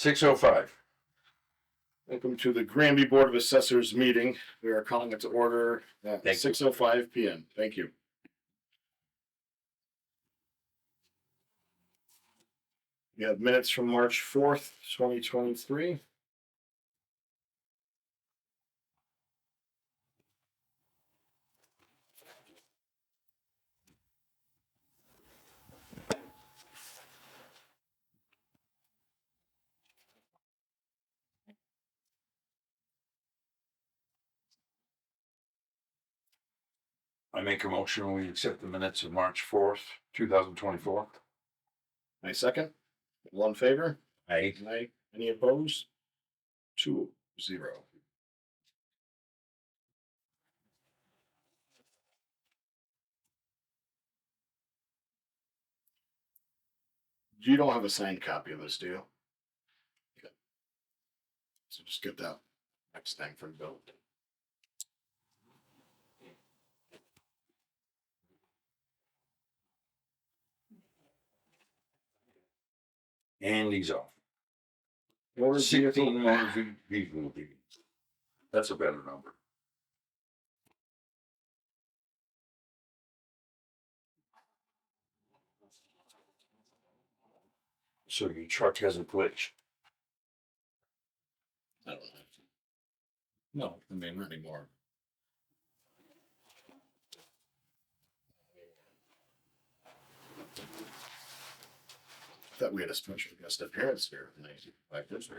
6:05. Welcome to the Granby Board of Assessors meeting. We are calling it to order at 6:05 p.m. Thank you. We have minutes from March 4th, 2023. I make a motion we accept the minutes of March 4th, 2024. My second. All in favor? Aye. Aye. Any opposed? 2-0. You don't have a signed copy of this, do you? Okay. So just get that next thing from Bill. And he's off. Motor 16 vehicle. motor vehicle. That's a better number. So your truck has a glitch. I don't know. No, I mean, not anymore. I thought we had a special guest appearance here tonight. Like this.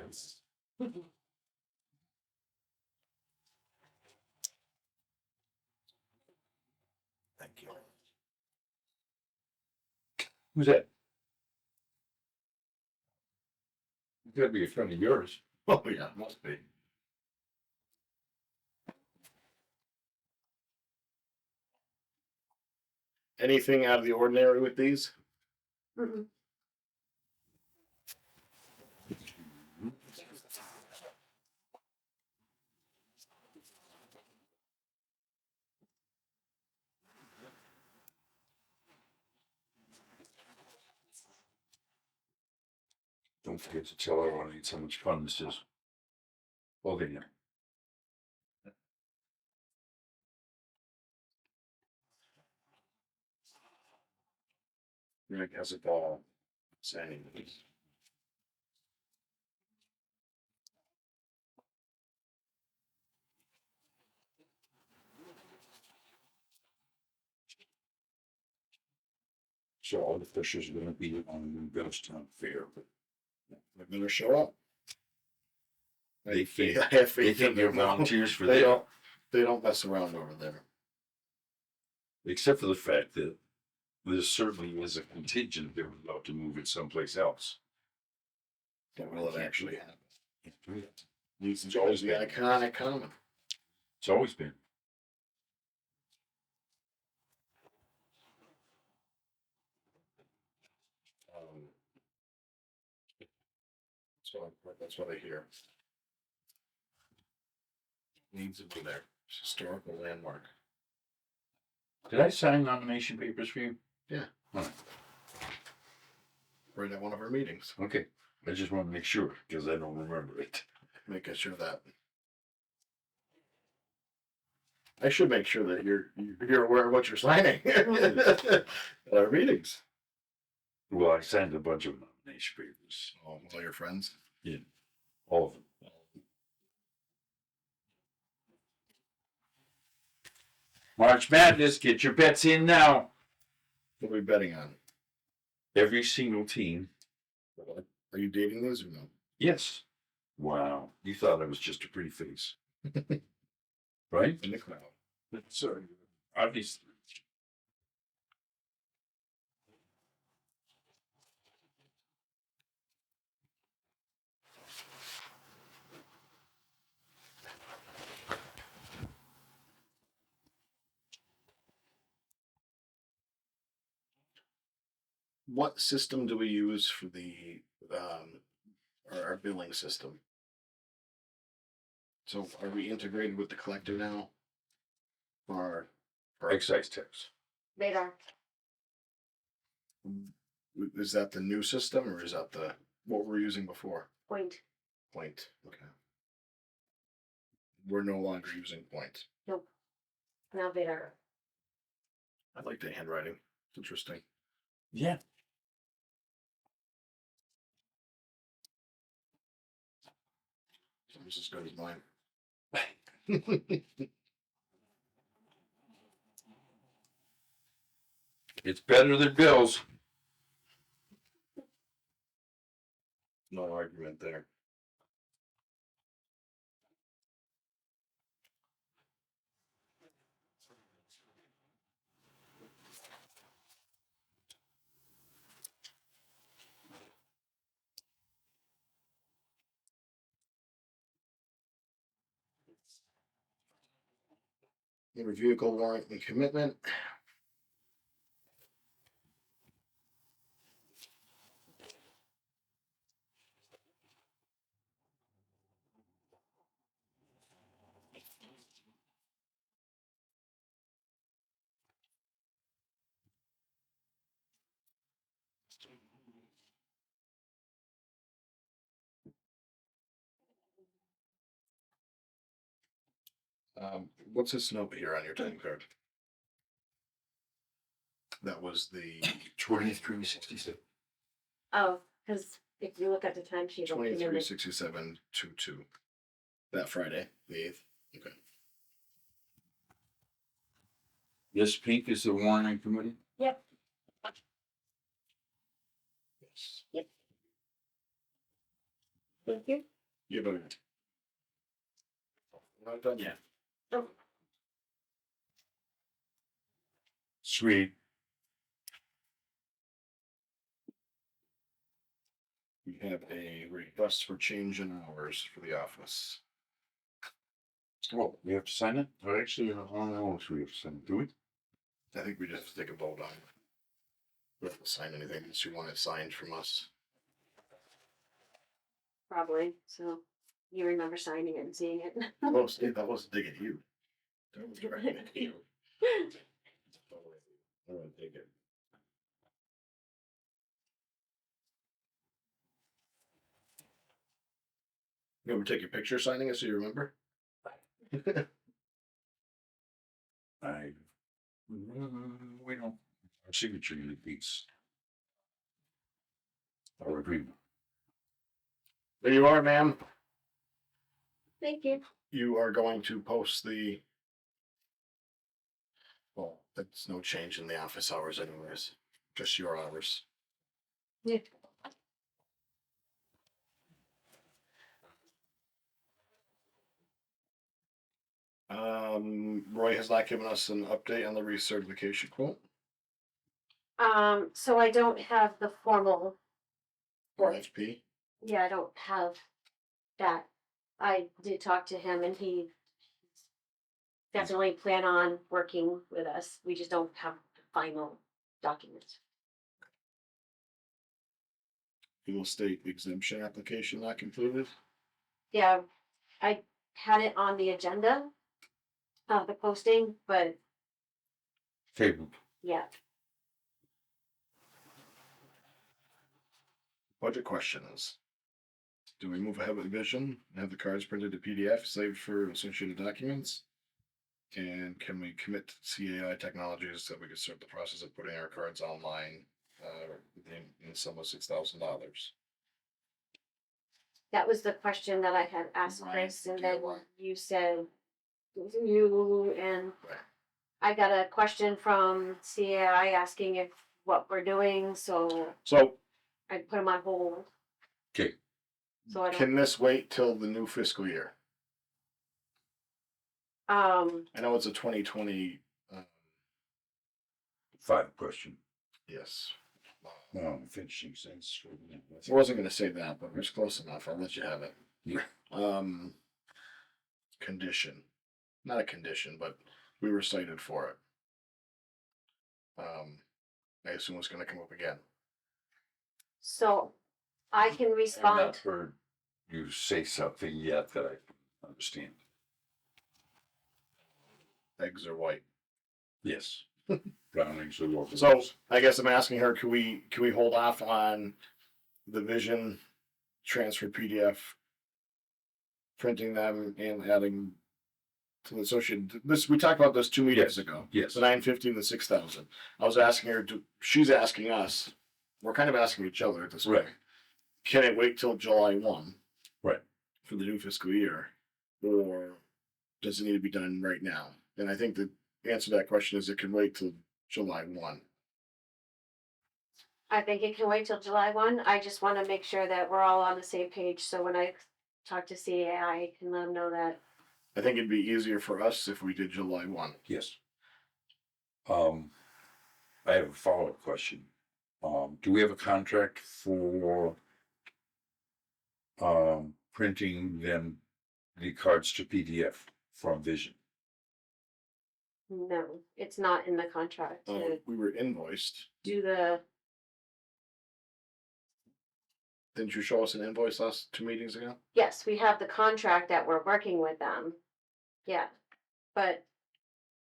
Thank you. Who's that? It's gotta be a friend of yours. Oh yeah, must be. Anything out of the ordinary with these? Mm-mm. Don't forget to tell everyone I need so much fun this is. Okay, yeah. Rick has it all saying. So all the fishers are gonna be on the Ghostown Fair, but They better show up. They think- I have they faith think in they're them. volunteers for They that. don't. They don't mess around over there. Except for the fact that there certainly is a contingent they're about to move it someplace else. But will it actually happen? It's It's always always the been. iconic common. always been. So that's what I hear. Needs to be there. It's a historical landmark. Did I sign nomination papers for you? Yeah. All right. Right at one of our meetings. Okay. I just want to make sure because I don't remember it. Making sure that. I should make sure that you're aware of what you're signing at our meetings. Well, I signed a bunch of nomination papers. Oh, all your friends. Yeah. All of them. March Madness, get your bets in now. What are we betting on? Every single team. Are you dating these or no? Yes. Wow. You thought I was just a pretty face. Right? In the crowd. Sorry. Obviously. What system do we use for the our billing system? So are we integrated with the collector now? For Excise tax. Radar. is that the new system or is that what we're using before? Point. Point, okay. We're no longer using point. Nope. Now Vadar. I like the handwriting. It's interesting. Yeah. It's as good as mine. It's better than Bill's. No argument there. Motor vehicle warrant and commitment. What's this note here on your time card? That was the 2367. Oh, because if you look at the timesheet, it'll be in 236722. That Friday, the 8th. Okay. This pink is the warning committee. Yep. Yes. Thank you. You have a not done yet. Oh, Sweet. We have a request for change in hours for the office. Oh, we have to sign it? Well, actually, I don't know if we have to sign it. Do we? I think we just have to take a vote on it. We don't have to sign anything unless you want it signed from us. probably. So you remember signing it and seeing it. Oh, Steve, that wasn't digging you. That was directing at you. I'm gonna take it. You want me to take your picture signing it so you remember? We don't. Our signature repeats. Our agreement. There you are, ma'am. Thank you. You are going to post the. Well, that's no change in the office hours, anyways. Just your hours. Yeah. Roy has not given us an update on the recertification quote. So I don't have the formal. RFP. Yeah, I don't have that. I did talk to him and he definitely plan on working with us. We just don't have the final documents. Fuel state exemption application not completed. Yeah, I had it on the agenda, the posting, but Table. yeah. Budget questions. Do we move ahead with vision and have the cards printed to PDF saved for associated documents? And can we commit to CAI technologies so we can start the process of putting our cards online in the sum of $6,000? That was the question that I had asked Right, Chris, and then DIY. you said you and Right. I got a question from CAI asking if what we're doing, so So I put them on hold. Okay. So I don't. can this wait till the new fiscal year? I know it's a 2020. 5 question. Yes. Finishing sense. I wasn't going to say that, but it's close enough. I'll let you have it. Yeah. Condition. Not a condition, but we were cited for it. I assume it's going to come up again. So I can I've not respond. heard you say something yet that I understand. Eggs are white. Yes. Brown eggs are local. So I guess I'm asking her, can we hold off on the vision transfer PDF, printing them and adding to the associated. This we talked about this 2 meetings ago. Yes. The 950 and the 6,000. I was asking her. She's asking us. We're kind of asking each other at this point. Right. Can it wait till July 1? Right. For the new fiscal year, or does it need to be done right now? And I think the answer to that question is it can wait till July 1. I think it can wait till July 1. I just want to make sure that we're all on the same page. So when I talk to CAI, I can let them know that. I think it'd be easier for us if we did July 1. Yes. I have a follow-up question. Do we have a contract for printing them the cards to PDF from Vision? No, it's not in the contract to We were invoiced. do the. Didn't you show us an invoice last 2 meetings ago? Yes, we have the contract that we're working with them. Yeah, but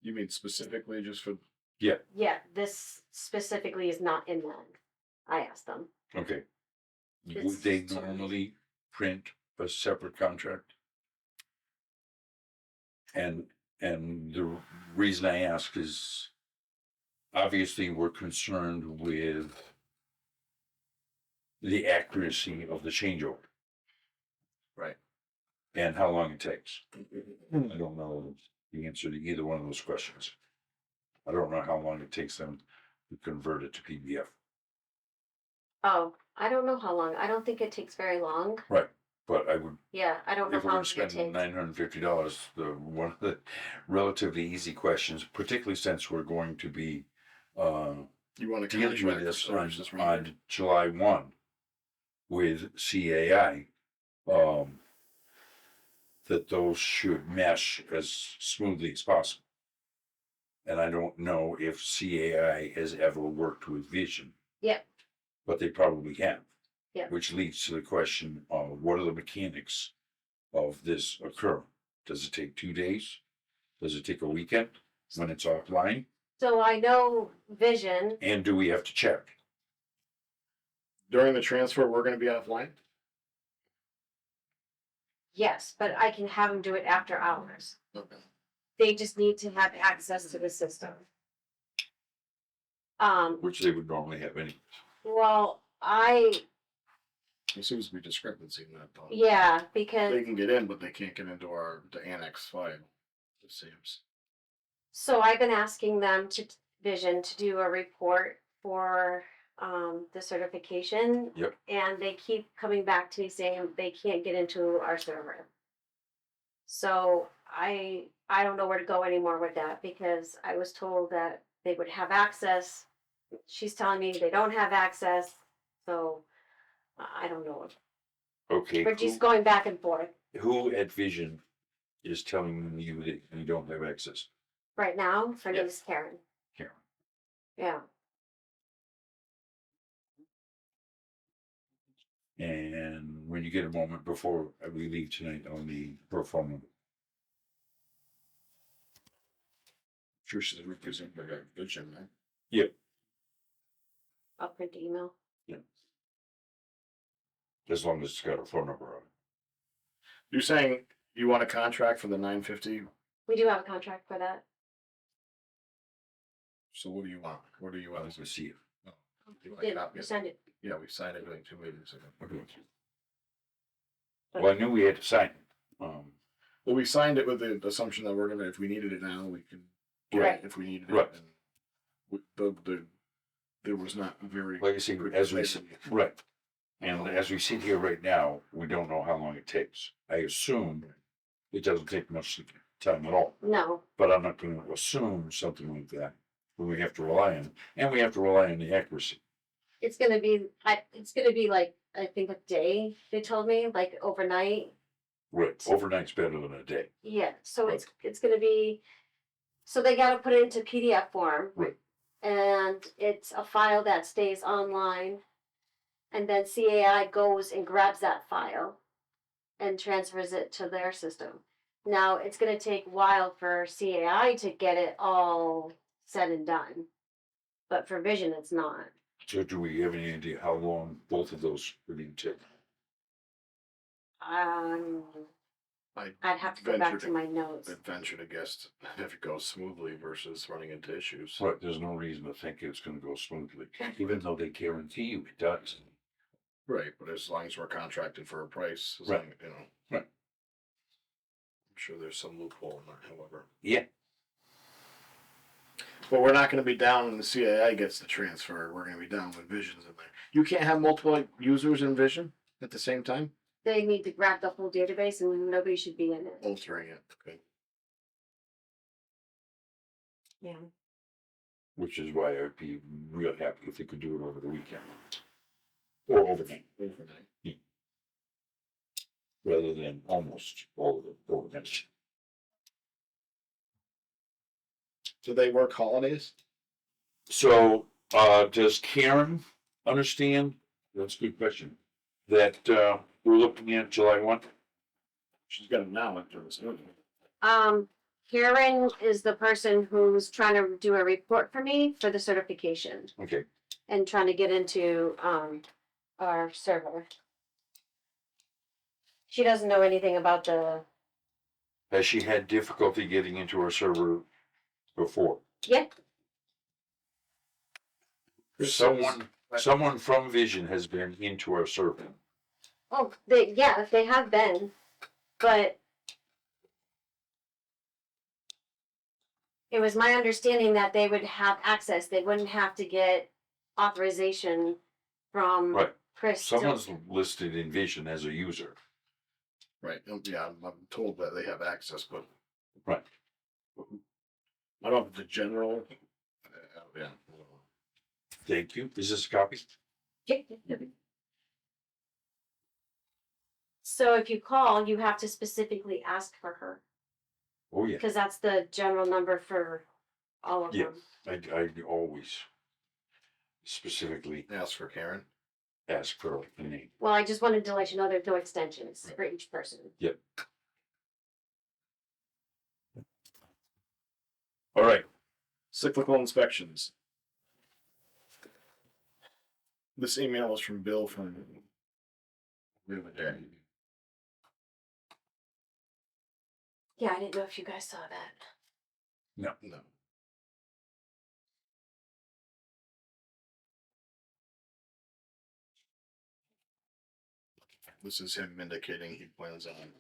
You mean specifically just for? Yeah. yeah, this specifically is not in that. I asked them. Okay. It's- Would they normally print a separate contract? And the reason I ask is obviously we're concerned with the accuracy of the changeover. Right. And how long it takes. I don't know the answer to either one of those questions. I don't know how long it takes them to convert it to PDF. Oh, I don't know how long. I don't think it takes very long. Right. But I would, Yeah, I don't know if how we're long it spending takes. $950, one of the relatively easy questions, particularly since we're going to be You want to dealing with contract this for on, services rendered. on July 1 with CAI, that those should mesh as smoothly as possible. And I don't know if CAI has ever worked with Vision. Yep. But they probably have. Yep. Which leads to the question of what are the mechanics of this occur? Does it take 2 days? Does it take a weekend when it's offline? So I know Vision. And do we have to check? During the transfer, we're going to be offline. Yes, but I can have them do it after hours. Okay. They just need to have access to the system. Which they would normally have anyway. Well, There seems to be discrepancy in that. Though. yeah, They because can get in, but they can't get into the annex file. It seems. so I've been asking them to Vision to do a report for the certification. Yep. And they keep coming back to me saying they can't get into our server. So I don't know where to go anymore with that because I was told that they would have access. She's telling me they don't have access. So I don't know. Okay. We're just going back and forth. Who at Vision is telling you that you don't have access? Right now, her Yeah. name is Karen. Karen. Yeah. And when you get a moment before we leave tonight on the pro forma. Sure, she's representing the Vision, right? Yep. I'll print the email. As long as it's got a phone number on it. You're saying you want a contract for the 950. We do have a contract for that. So what do you want? What do you I want? was gonna see it. You want a Did copy? you send it? Yeah, we signed it like 2 meetings ago. Okay. Well, I knew we had to sign it. Well, we signed it with the assumption that we're gonna, if we needed it now, we can get Right. it if we needed Right. it. And there was not very. Like I say, as we sit, right. And as we sit here right now, we don't know how long it takes. I assume it doesn't take much time at all, No. but I'm not going to assume something like that when we have to rely on, and we have to rely on the accuracy. It's gonna be like I think a day. They told me like overnight. Right. Overnight's better than a day. Yeah. So it's gonna be. So they got to put it into PDF form. Right. And it's a file that stays online, and then CAI goes and grabs that file, and transfers it to their system. Now it's gonna take a while for CAI to get it all said and done, but for Vision it's not. So do we have any idea how long both of those would need to take? I'd have to go back to my notes. I'd venture to guess if it goes smoothly versus running into issues. But there's no reason to think it's gonna go smoothly, even though they guarantee you it does. Right, but as long as we're contracted for a price, as Right. long, you know. Right. I'm sure there's some loophole in that, however. Yeah. But we're not gonna be down when the CAI gets the transfer, we're gonna be down with Visions in there. You can't have multiple users in Vision at the same time? They need to grab the whole database and nobody should be in it. Altering it, okay. Yeah. Which is why I'd be real happy if they could do it over the weekend. Or overnight. Overnight. Rather than almost all of it overnight. Do they work holidays? So, does Karen understand? That's a good question. That, we're looking at July 1? She's got them now after this. Karen is the person who's trying to do a report for me for the certification Okay, and trying to get into, our server. She doesn't know anything about the, has she had difficulty getting into our server before? yeah, Someone from Vision has been into our server. oh, they have been, but it was my understanding that they would have access, they wouldn't have to get authorization from Right. Chris. Someone's listed in Vision as a user. Right, yeah, I'm told that they have access, but. Right. I don't know if the general, yeah. Thank you. Is this a copy? So if you call, you have to specifically ask for her, Oh, yeah. because that's the general number for all of Yeah. them. I always specifically Ask for Karen. ask for the name. Well, I just wanted to let you know there's no extensions for each person. Yep. All right. Cyclical inspections. This email is from Bill from the other day. Yeah, I didn't know if you guys saw that. No. No. This is him indicating he plans on.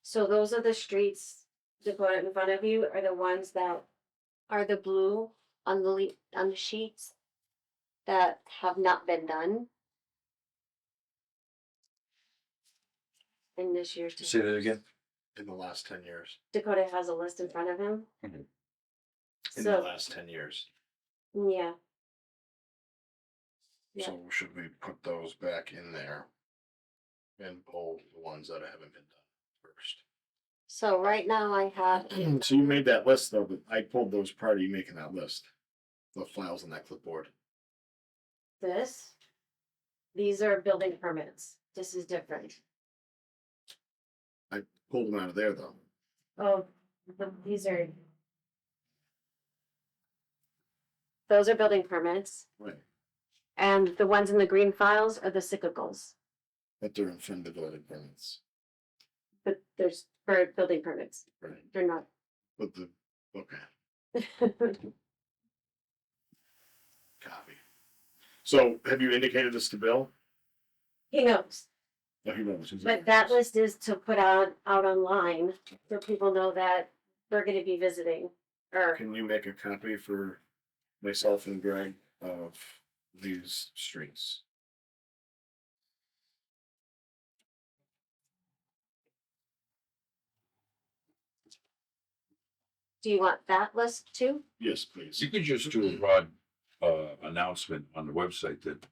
So those are the streets, Dakota, in front of you are the ones that are the blue on the sheets that have not been done in this year's. Say that again. In the last 10 years. Dakota has a list in front of him. Mhm. In the So, last 10 years. yeah. Yeah. So should we put those back in there and pull the ones that haven't been done first? So right now I have. So you made that list though, but I pulled those prior to you making that list. The files on that clipboard. This. These are building permits. This is different. Pulled them out of there though. Oh, these are. Those are building permits, Right. and the ones in the green files are the cyclicals. But they're in front of the building permits. But there's for building permits. Right. They're not. But the, okay, copy. So have you indicated this to Bill? He knows, No, he knows. but that list is to put out online so people know that we're going to be visiting. Or Can you make a copy for myself and Greg of these streets? do you want that list too? Yes, please. You could just do a broad announcement on the website that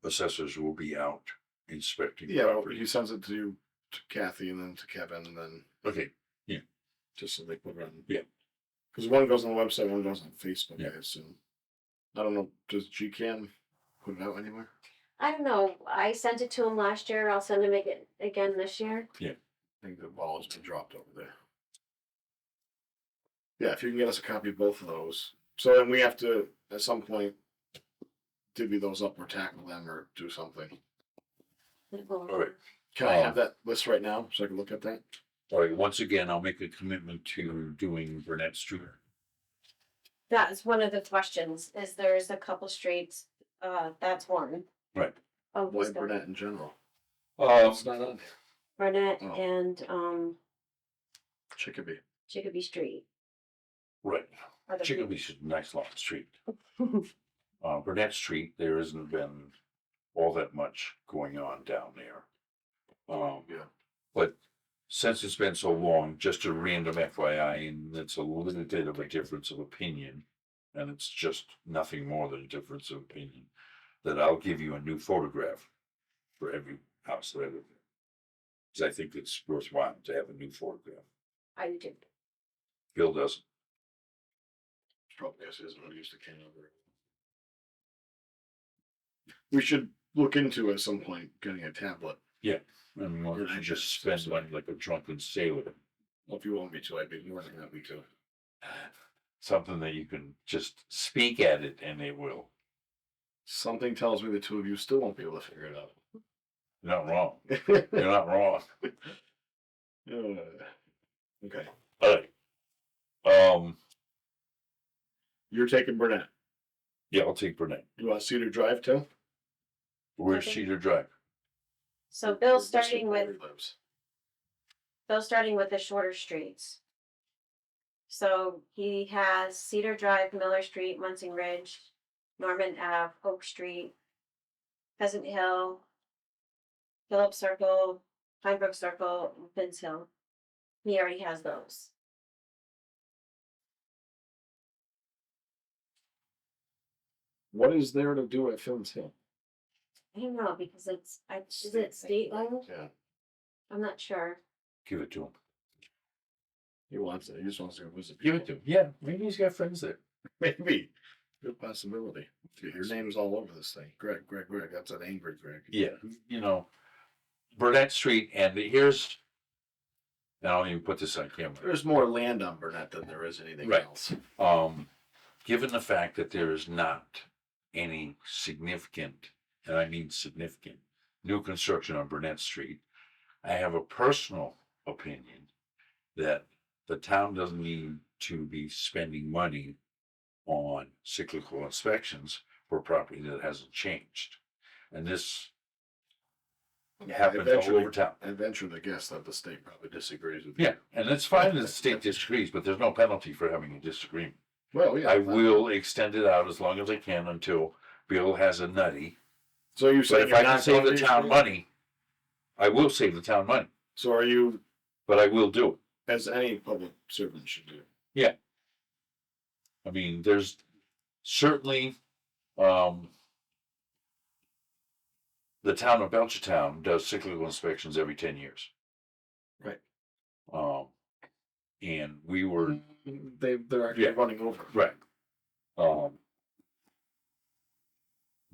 assessors will be out inspecting Yeah, property. he sends it to Kathy and then to Kevin and then Okay. just so they put it on. Yeah. Because one goes on the website, one goes on Facebook, Yeah. I assume. I don't know, does GCAM put it out anywhere? I don't know. I sent it to him last year. I'll send him again this year. I think the ball has been dropped over there. Yeah, if you can get us a copy of both of those, So then we have to, at some point, divvy those up or tackle them or do something. All right. Can I have that list right now so I can look at that? All right, once again, I'll make a commitment to doing Burnett Street. That is one of the questions, is there's a couple streets, that's one. Right. Oh, Why he's got Burnett in general? Um, It's not on there. Burnett Oh. and, Chicopee. Chicopee Street. right. are the Chicotee's a nice long street. Burnett Street, there hasn't been all that much going on down there. Yeah. But since it's been so long, just a random FYI, and it's a little bit of a difference of opinion, and it's just nothing more than a difference of opinion, that I'll give you a new photograph for every house that I live in. Because I think it's worthwhile to have a new photograph. I do. Bill doesn't. Probably isn't used to Canada. We should look into at some point getting a tablet. I mean, or you just spend money like a drunken sailor. Well, if you want me to, I'd be more than happy to. Something that you can just speak at it and it will. Something tells me the two of you still won't be able to figure it out. You're not wrong. You're not wrong. Okay. All right. You're taking Burnett. Yeah, I'll take Burnett. You want Cedar Drive too? Where's Okay. Cedar Drive? So Bill's This is starting where with, he lives. the shorter streets. So he has Cedar Drive, Miller Street, Munson Ridge, Norman Ave, Oak Street, Pheasant Hill, Phillips Circle, Pinebrook Circle, and Finn's Hill. He already has those. What is there to do at Finn's Hill? I don't know, because is it state level? Yeah. I'm not sure. Give it to him. He wants it. He just wants to go visit. Give it to him. Yeah, maybe he's got friends there. Maybe. Good possibility. Your name's all over this thing. Greg. That's an angry Greg. Yeah, Burnett Street, and here's, and I'll even put this on camera. There's more land on Burnett than there is anything Right. else. Given the fact that there is not any significant, and I mean significant, new construction on Burnett Street, I have a personal opinion that the town doesn't need to be spending money on cyclical inspections for property that hasn't changed. And this happens all over town. I venture to guess that the state probably disagrees with you. Yeah, and it's fine that the state disagrees, but there's no penalty for having a disagreement. Well, yeah. I will extend it out as long as I can until Bill has a nutty. So you But say if I can save the town money, I will save the town money, So are you, but I will do it. as any public servant should do? I mean, there's certainly, the town of Belchertown does cyclical inspections every 10 years. Right. And we were, They're actually Yeah. running over. right.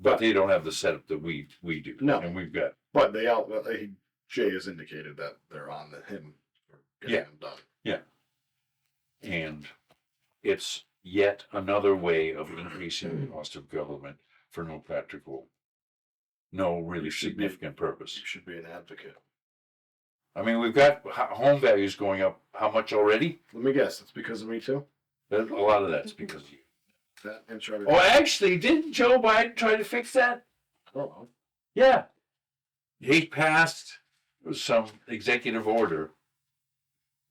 But they don't have the setup that we do. No. And we've got, But Jay has indicated that they're on him for getting Yeah. them done. and it's yet another way of increasing the cost of government for no really You should be- significant purpose. You should be an advocate. I mean, we've got home values going up how much already? Let me guess, it's because of me too? A lot of that's because of you. That insurance. Oh, actually, didn't Joe Biden try to fix that? Oh, Yeah. He passed some executive order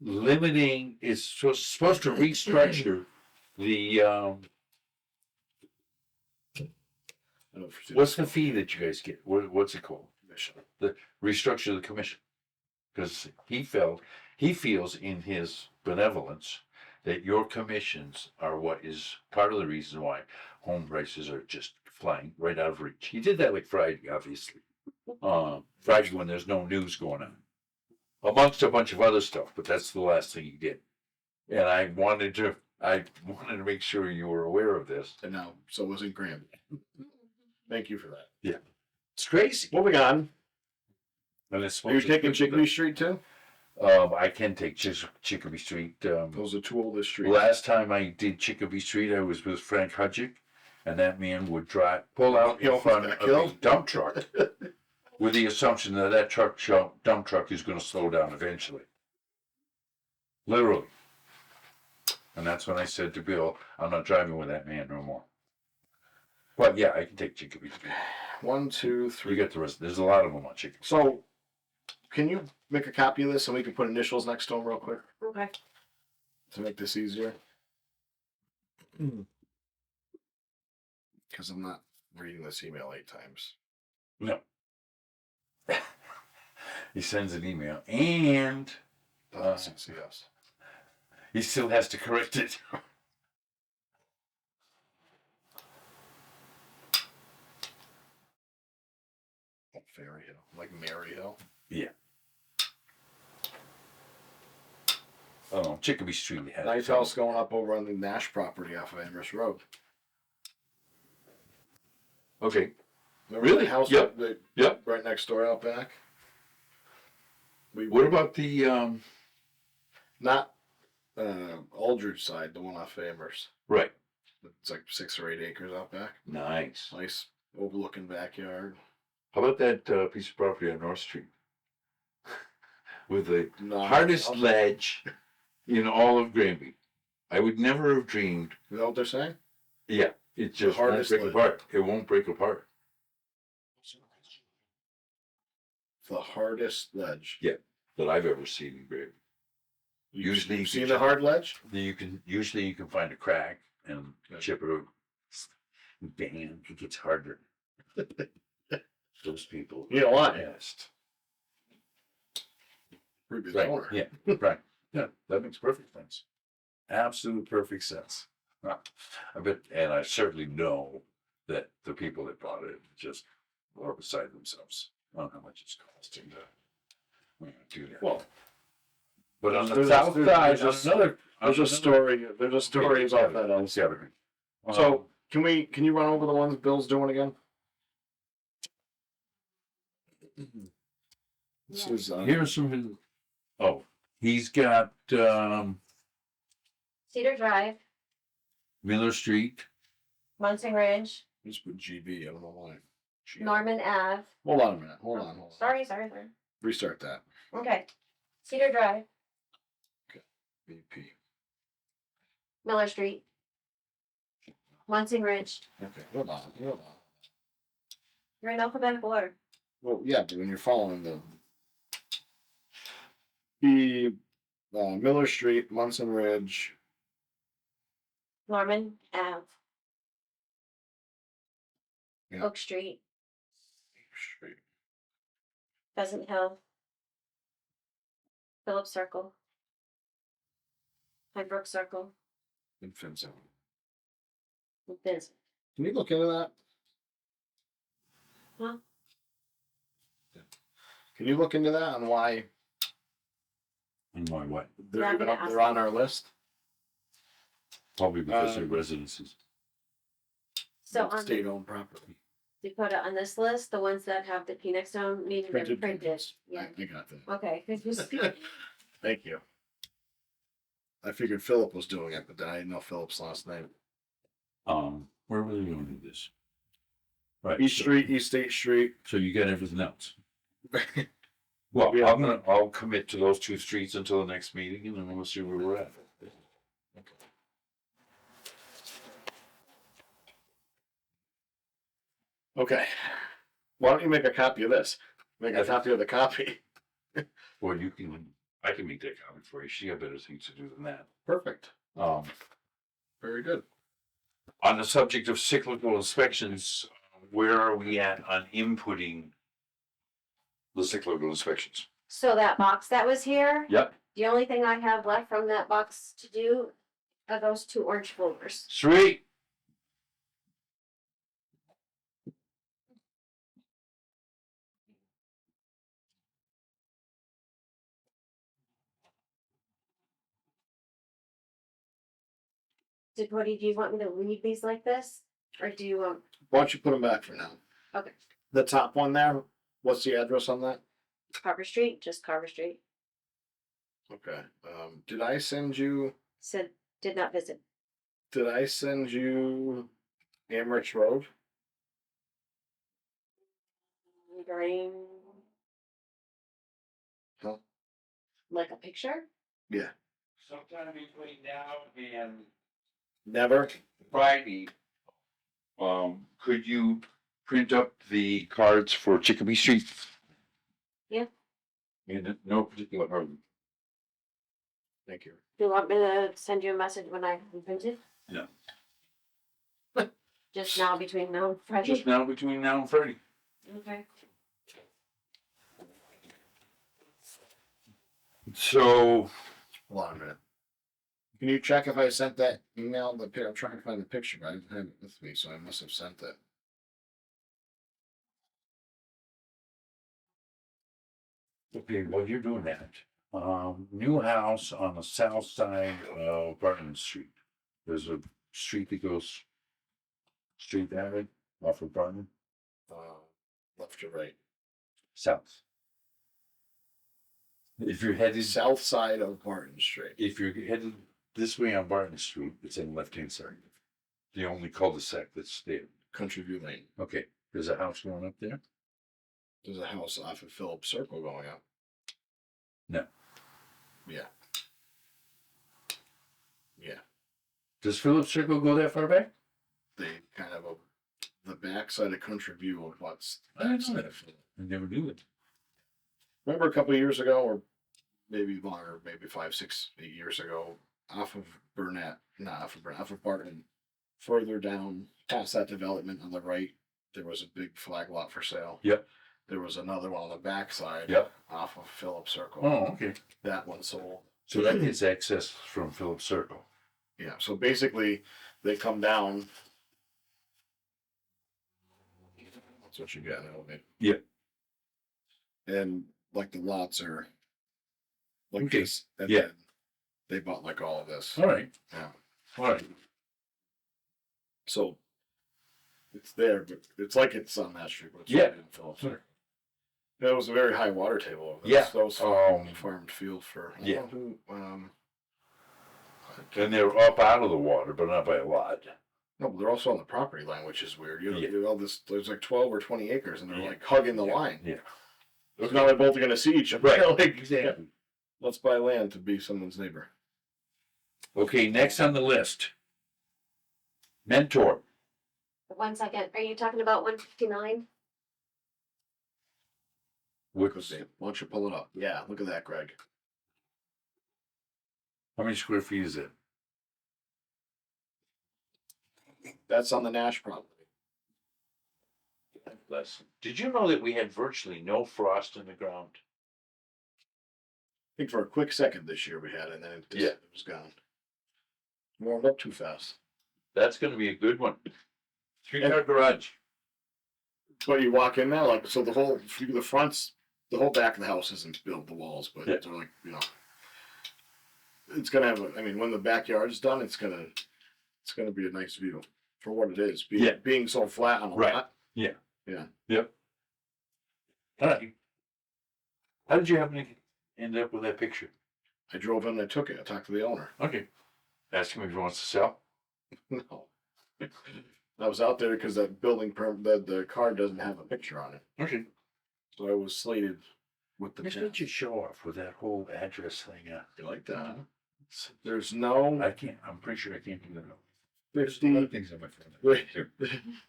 limiting, is supposed to restructure the, I don't foresee what's this the fee that you guys get? What's it called? commission. Restructure the commission. Because he feels in his benevolence that your commissions are what is part of the reason why home prices are just flying right out of reach. He did that like Friday, obviously. Friday when there's no news going on. Amongst a bunch of other stuff, but that's the last thing he did. And I wanted to make sure you were aware of this. And now, so was in Granby. Thank you for that. It's crazy. Moving on. And it's Are you supposed to taking be- Chickadee Street too? I can take Chicopee Street. Those are two oldest streets. Last time I did Chicopee Street, I was with Frank Hudgick, and that man would pull out He in almost front got of a killed. dump truck with the assumption that dump truck is going to slow down eventually. Literally. And that's when I said to Bill, I'm not driving with that man no more. But yeah, I can take Chicopee Street. 1, 2, You 3. get the rest. There's a lot of them on Chicopee. So, can you make a copy of this and we can put initials next to them real quick Okay. to make this easier? Because I'm not reading this email 8 times. No. He sends an email and yes. he still has to correct it. Fairy Hill, like Mary Hill. Yeah. Oh, Chicopee Street has. Nice house going up over on the Nash property off of Amherst Road. Okay. Remember Really? the house Yep. Yep. right next door out back? What about the Not Aldridge side, the one off of Amherst. right? It's like 6 or 8 acres out back. Nice. Nice overlooking backyard. How about that piece of property on North Street with the No, hardest ledge in all of Granby? I would never have dreamed. You know what they're saying? Yeah, it just won't hardest break ledge. apart. It won't break apart. The hardest ledge. That I've ever seen in Granby. Usually you you seen can- the hard ledge? You can find a crack and chip it. Damn, it gets harder. Those people. You know what? Best. Previous Right. owner. Yeah. Right. Yeah. That makes perfect sense. Absolute perfect sense. I bet, and I certainly know that the people that bought it just are beside themselves on how much it's costing to do that. Well, but on the there's south a- side, there's on another, there's a story. There's a story about that house. So can you run over the ones Bill's doing again? This Yeah. is here's some. Oh, he's got Cedar Drive, Miller Street. Munson Ridge, just put GB. I don't know why. G- Norman Ave. Hold on a minute. Hold on. Sorry. Restart that. Okay. Cedar Drive, BP. Miller Street, Munson Ridge. Okay. Hold on. You're in alphabetical order. Well, yeah, but when you're following the Miller Street, Munson Ridge, Norman Ave. Yeah. Oak Street, Street. Pheasant Hill, Phillips Circle, Pembroke Circle, and Finson. and Vincent. Can you look into that? Huh? Can you look into that and why And why what? they're Yeah, I'm even gonna up ask there on our list? Probably because they're residences. So on the State-owned property. Dakota, on this list, the ones that have the Phoenix Stone, meaning they're Printed printed. pages. Yeah. I got that. Okay. Thank you. I figured Philip was doing it, but then I didn't know Philip's last name. Where were they going to do this? Right. East so, Street, East State Street. So you got everything else. Well, Yeah. I'll commit to those 2 streets until the next meeting, and then we'll see where we're at. Okay. Why don't you make a copy of this? Make a copy of the copy. Well, I can make that comment for you. She got better things to do than that. Perfect. Um, Very good. on the subject of cyclical inspections, where are we at on inputting the cyclical inspections? So that box that was here, Yep. the only thing I have left from that box to do are those 2 orange folders. Sweet. Cody, do you want me to leave these like this? Or do you want, Why don't you put them back for now? Okay. The top one there, what's the address on that? Carver Street? Just Carver Street. Okay. Did I send you? Said, did not visit. Did I send you Amherst Road? Green. Huh? Like a picture? Yeah. Sometime between now and Never. Friday, could you print up the cards for Chicopee Street? Yeah. In no particular hurry. Thank you. Do you want me to send you a message when I print it? No. Just now between now and Friday? Just now between now and Friday. Okay. So, Hold on a minute. Can you check if I sent that email? I'm trying to find the picture, but I didn't have it with me, so I must have sent it. okay, while you're doing that, new house on the south side of Barton Street. There's a street that goes straight that way, off of Barton, Left or right? south. If you're headed South side of Martin Street. if you're headed this way on Barton Street, it's on the left-hand side. The only cul-de-sac that's there. Country View Lane. Okay, there's a house going up there? There's a house off of Phillips Circle going up. No. Yeah. Yeah. Does Phillips Circle go that far back? They kind of the backside of Country View of what's I didn't know backside that. of Phillips. I never knew it. Remember a couple of years ago, or maybe longer, maybe 5, 6, 8 years ago, off of Burnett, not off of Burnett, off of Barton, further down past that development on the right, there was a big flag lot for sale. Yep. There was another one on the backside Yep. off of Phillips Circle. Oh, okay. That one sold. So that gets access from Phillips Circle. Yeah, so basically they come down. That's what you got now, mate. Yep. And like the lots are like Okay. this. And Yeah. then they bought like all of this. All right. Yeah. All right. So it's there, but it's like it's on that street, but it's Yeah. right in Phillips. That was a very high water table. Over there. Yeah. That was farmed field for I don't Yeah. know who, And they're up out of the water, but not by a lot. no, but they're also on the property line, which is weird. You know, Yeah. you know, all this there's like 12 or 20 acres, and they're Yeah. like hugging the Yeah. line. Yeah. It's not like both are going to see each other. Right. Like, Exactly. let's buy land to be someone's neighbor. Okay, next on the list. Mentor. 1 second. Are you talking about 159? Could Which, be. Why don't you pull it up? Yeah, look at that, Greg. how many square feet is it? That's on the Nash property. Less. Did you know that we had virtually no frost in the ground? I think for a quick second this year we had, and then it was gone. Warmed up too fast. That's gonna be a good one. 3-car garage. But you walk in there, like, so the whole, the fronts, the whole back of the house isn't built, the walls, but Yeah. they're like, you know, it's gonna have, I mean, when the backyard's done, it's gonna be a nice view for what it is, being so flat on a Right. lot. Yep. All right. How did you happen to end up with that picture? I drove in and I took it. I talked to the owner. Okay. Ask him if he wants to sell. No. I was out there because that building permit, the card doesn't have a picture on it. Okay. So I was slated with the Why check. don't you show off with that whole address thing? You like that? Huh? There's no I can't, I'm pretty sure I can't do that. There's a lot 50. of things on my phone.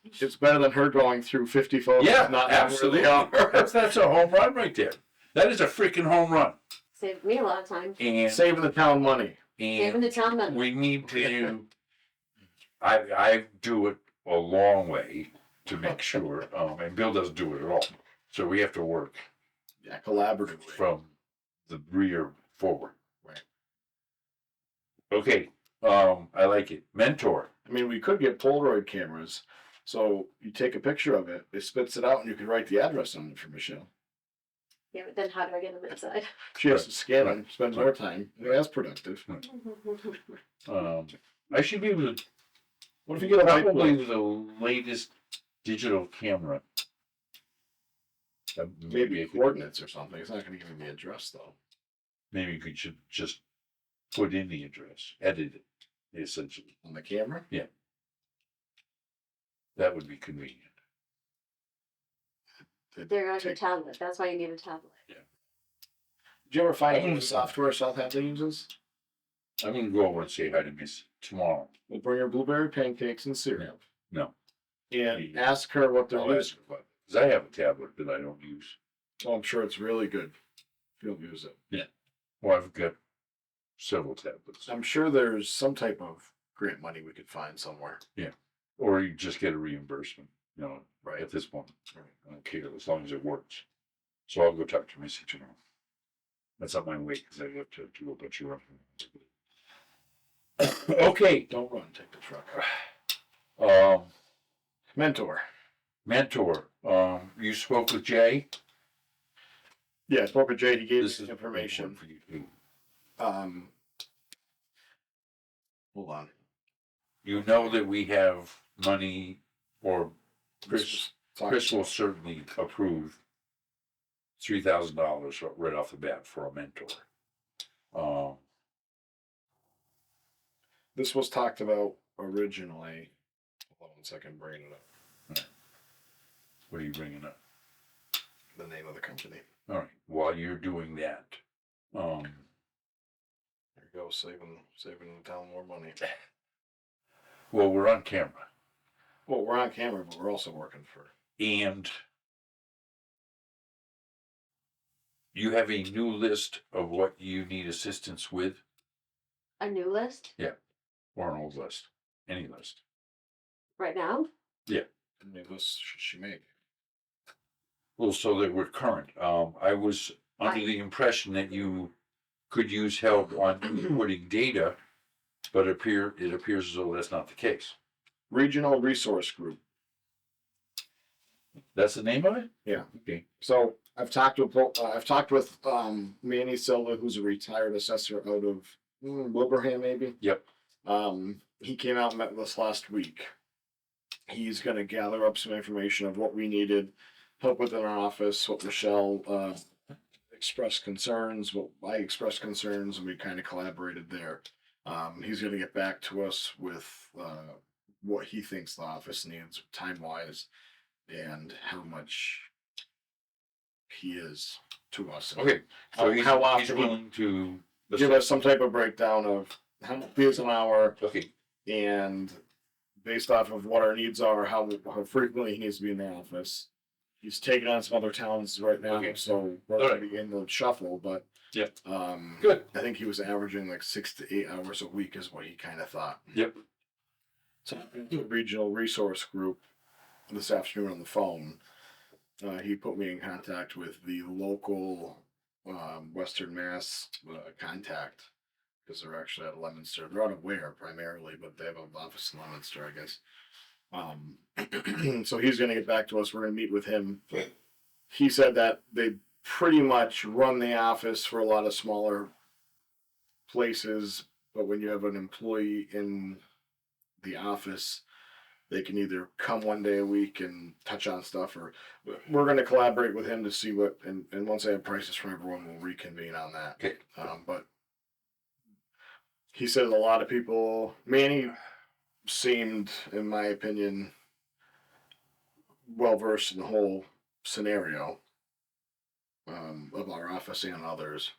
It's better than her going through 50 photos. Yeah, not knowing where they absolutely. are. That's a home run right there. That is a freaking home run. Saved me a lot of time. And, Saving the town money. Saving and the town money. we need to, I do it a long way to make sure, and Bill doesn't do it at all. So we have to work Yeah, collaboratively. from the rear forward. Right. Okay, I like it. Mentor. I mean, we could get Polaroid cameras. So you take a picture of it, it spits it out, and you can write the address on it for Michelle. Yeah, but then how do I get them inside? She has to scan Right. them, spend more time. That's productive. I should be able to, What if you get a probably whiteboard? the latest digital camera. Maybe coordinates or something. It's not going to give me the address though. maybe you should just put in the address, edit it, essentially. On the camera? That would be convenient. They're on your tablet. That's why you need a tablet. Did you ever find I out don't- what software Southampton uses? I'm gonna go over and say hi to Miss tomorrow. We'll bring her blueberry pancakes and syrup. No. And ask her what they're I'll using. ask her about it, because I have a tablet that I don't use. Oh, I'm sure it's really good. If you don't use it. Well, I've got several tablets. I'm sure there's some type of grant money we could find somewhere. Or you just get a reimbursement, you know, Right. at this moment. I don't care, as long as it works. So I'll go talk to Missy tomorrow. That's up my way, because I have to do a bunch of running. Okay, Don't run, take the truck. mentor, Mentor. you spoke with Jay? Yeah, I spoke with Jay. He gave This me is information. for you too. Hold on. You know that we have money, or Chris Talk- Chris will certainly approve $3,000 right off the bat for a mentor. This was talked about originally. Hold on 1 second, bringing it up. What are you bringing up? The name of the company. All right. While you're doing that, There you go, saving the town more money. well, we're on camera, Well, we're on camera, but we're also working for. and you have a new list of what you need assistance with, A new list or an old list, any list. right now. How many lists should she make? Well, so that we're current. I was under the impression that you could use help on inputting data, but it appears as though that's not the case. Regional Resource Group. That's the name of it? Yeah. Okay. So I've talked with Manny Silva, who's a retired assessor out of Wilbraham, maybe. Yep. He came out and met with us last week. He's going to gather up some information of what we needed, help with in our office, what Michelle expressed concerns, what I expressed concerns, and we kind of collaborated there. He's going to get back to us with what he thinks the office needs time-wise and how much he is to us. Okay. So he's How often he- willing to Give us some type of breakdown of how much he is an hour, Okay. and based off of what our needs are, how frequently he needs to be in the office. He's taking on some other towns right now, Okay. so we're All going to be in the shuffle. But Yep. good. I think he was averaging like 6 to 8 hours a week, is what he kind of thought. Yep. So the Regional Resource Group this afternoon on the phone. He put me in contact with the local Western Mass contact, because they're actually at Leominster. They're out of Ware primarily, but they have an office in Leominster, I guess. So he's going to get back to us. We're going to meet with him. He said that they pretty much run the office for a lot of smaller places, but when you have an employee in the office, they can either come 1 day a week and touch on stuff, or we're going to collaborate with him to see what, and once I have prices from everyone, we'll reconvene on that. Okay. But he said a lot of people, Manny seemed, in my opinion, well versed in the whole scenario of our office and others.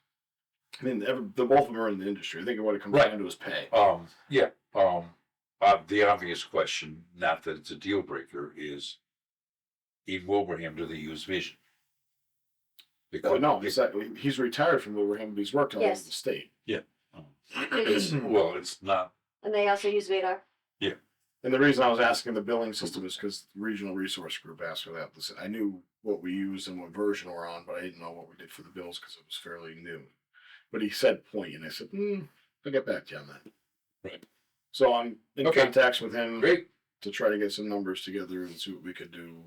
I mean, the both of them are in the industry. I think what it comes Right. down to is pay. Yeah. The obvious question, not that it's a deal breaker, is in Wilbraham, do they use vision? Oh, no, he's retired from Wilbraham, but he's worked all over Yes. the state. Well, it's not. And they also use Vadar. And the reason I was asking the billing system is because the Regional Resource Group asked for that. Listen, I knew what we used and what version we're on, but I didn't know what we did for the bills because it was fairly new. But he said point, and I said, I'll get back to you on that. Right. So I'm in Okay. contacts with him Great. to try to get some numbers together and see what we could do.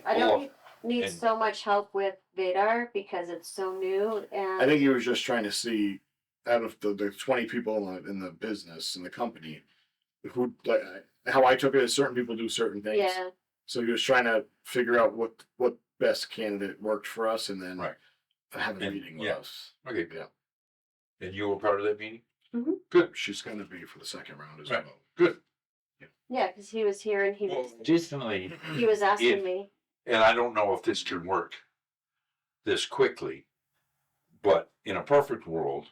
I don't need and- so much help with Vadar because it's so new, and I think he was just trying to see, out of the 20 people in the business, in the company, who, like, how I took it is certain people do certain things. yeah, So he was trying to figure out what best candidate worked for us, and then Right. have a And- meeting with yeah. us. Okay. Yeah. And you were part of that meeting? Mhm. Good, She's gonna be for the second round as Right. well. good. Yeah, because he was here and Well, additionally, he was asking if- me. and I don't know if this can work this quickly, but in a perfect world,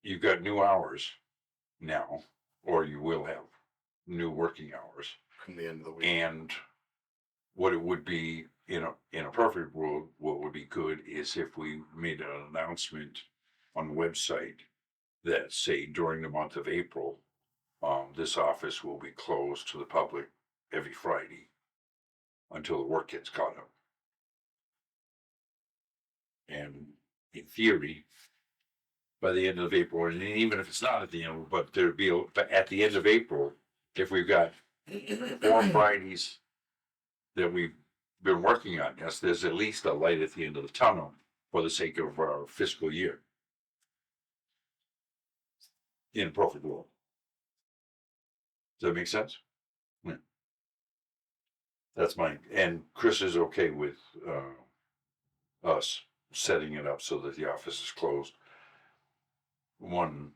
you've got new hours now, or you will have new working hours. From the end of the week. And what it would be in a perfect world, what would be good is if we made an announcement on the website that say during the month of April, this office will be closed to the public every Friday until the work gets caught up. And in theory, by the end of April, and even if it's not at the end, but but at the end of April, if we've got 4 Fridays that we've been working on, yes, there's at least a light at the end of the tunnel for the sake of our fiscal year. In a perfect world. Does that make sense? Yeah. That's mine. And Chris is okay with us setting it up so that the office is closed one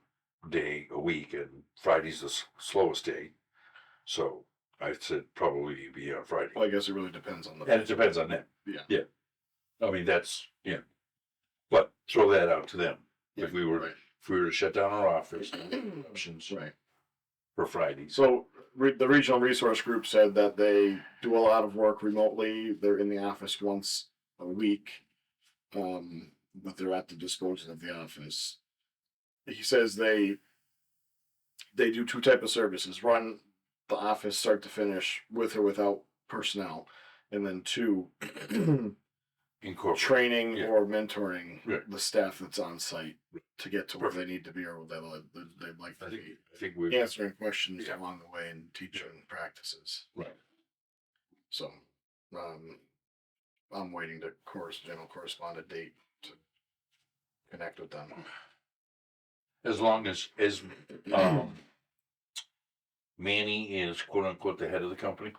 day a week, and Friday's the slowest day. So I said probably be on Friday. Well, I guess it really depends on the. And it depends on them. Yeah. Yeah. I mean, that's, yeah. But throw that out to them. If we were, Right. if we were to shut down our office, options Right. for Fridays. So the regional resource group said that they do a lot of work remotely. They're in the office once a week, but they're at the disposal of the office. He says they do 2 type of services: run the office start to finish with or without personnel, and then 2 Incorporate. training Yeah. or mentoring Right. the staff that's on site to get to where they need to be or where they'd like I to think, be. I think we Answering questions Yeah. along the way and teaching practices. Right. So, I'm waiting to general correspond a date to connect with them. as long as Manny is quote unquote the head of the company.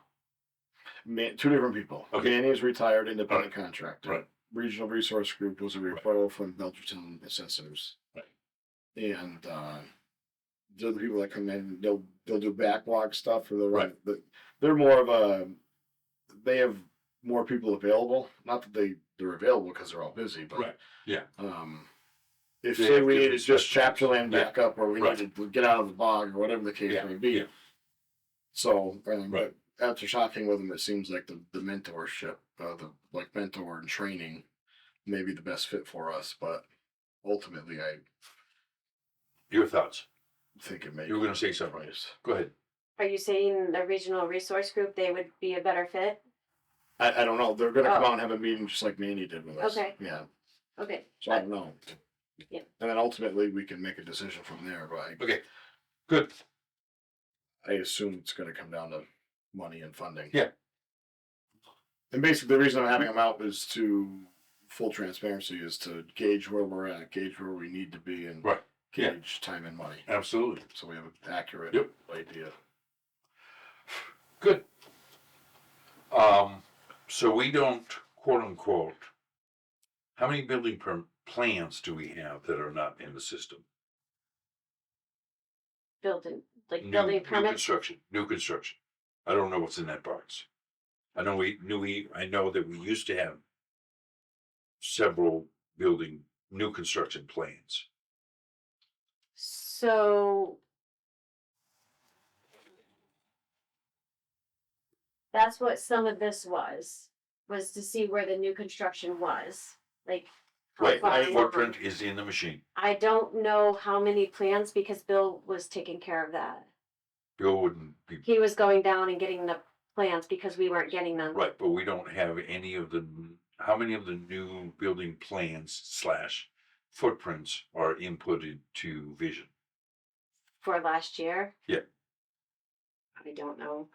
2 different people. Okay. Manny is retired independent contractor. Right. Regional Resource Group was a referral from Belchertown Assessors. Right. And they're the people that come in. They'll do backlog stuff, or they're more of a. They have more people available. Not that they're available because they're all busy, but Yeah. if They say have we needed different just specialties. chapter land Yeah. back up, or we Right. needed to get out of the bog, or whatever the case Yeah. may be. Yeah. So, Right. but after talking with them, it seems like the mentorship, the mentor and training, may be the best fit for us. But ultimately, I Your thoughts? think it may. You were going to say something. Price. Go ahead. Are you saying the regional resource group, they would be a better fit? I don't know. They're going to come Oh. out and have a meeting just like Manny did with us. Okay. Yeah. Okay. So I don't know. Yeah. And then ultimately, we can make a decision from there. But Okay. Good. I assume it's going to come down to money and funding. Yeah. And basically, the reason I'm having them out is to full transparency is to gauge where we're at, gauge where we need to be, and Right. Yeah. gauge time and money, Absolutely. so we have an accurate Yep. idea. Good. So we don't quote unquote. How many building plans do we have that are not in the system? Building, like New building permits? New construction. I don't know what's in that box. I know I know that we used to have several new construction plans. So that's what some of this was to see where the new construction was. Like, how Right, far the along. footprint is in the machine. I don't know how many plans because Bill was taking care of that. Bill wouldn't be, He was going down and getting the plans because we weren't getting them. right, but we don't have any of how many of the new building plans / footprints are inputted to Vision? For last year. Yeah. I don't know.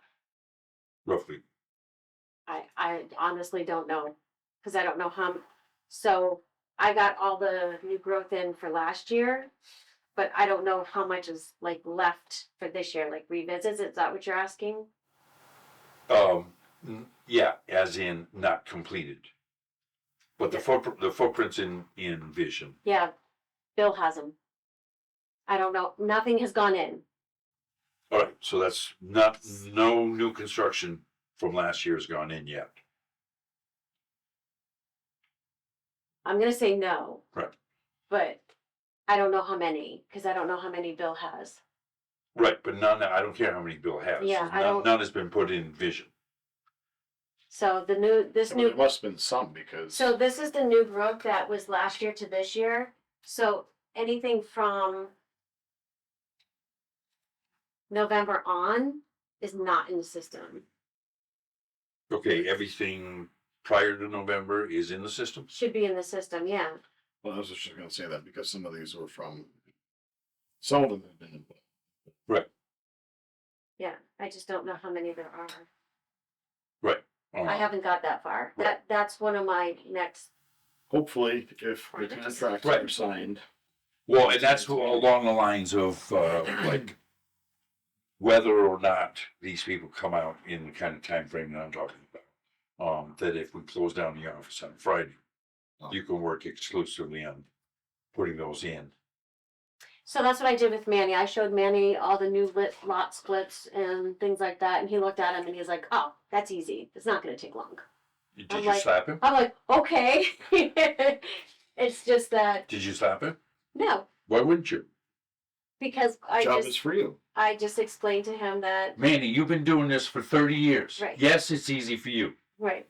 Roughly. I honestly don't know because I don't know how. So I got all the new growth in for last year, but I don't know how much is like left for this year, like revisits. Is that what you're asking? Yeah, as in not completed. But the footprints in Vision. Yeah, Bill has them. I don't know, nothing has gone in. All right, so that's no new construction from last year has gone in yet. I'm gonna say no. Right. But I don't know how many, because I don't know how many Bill has. Right, but none, I don't care how many Bill has. Yeah, I don't- None has been put in Vision. So the Well, there must have been some because. so this is the new brook that was last year to this year. So anything from November on is not in the system. Okay, everything prior to November is in the system? Should be in the system, yeah. Well, I was just gonna say that because some of these were from. Some of them have been. Right. Yeah, I just don't know how many there are. Right. I haven't got that far. Right. That's one of my next. Hopefully, if the Projects. contracts Right. are signed. Well, and that's along the lines of, like, whether or not these people come out in the kind of time frame that I'm talking about. That if we close down the office on Friday, you can work exclusively on putting those in. So that's what I did with Manny. I showed Manny all the new lot splits and things like that, and he looked at him and he's like, "Oh, that's easy. It's not going to take long." Did I'm you like- slap him? I'm like, "Okay." It's just that Did you slap him? no, Why wouldn't you? because Job is for you. I just explained to him that Manny, you've been doing this for 30 years. Right. Yes, it's easy for you. right.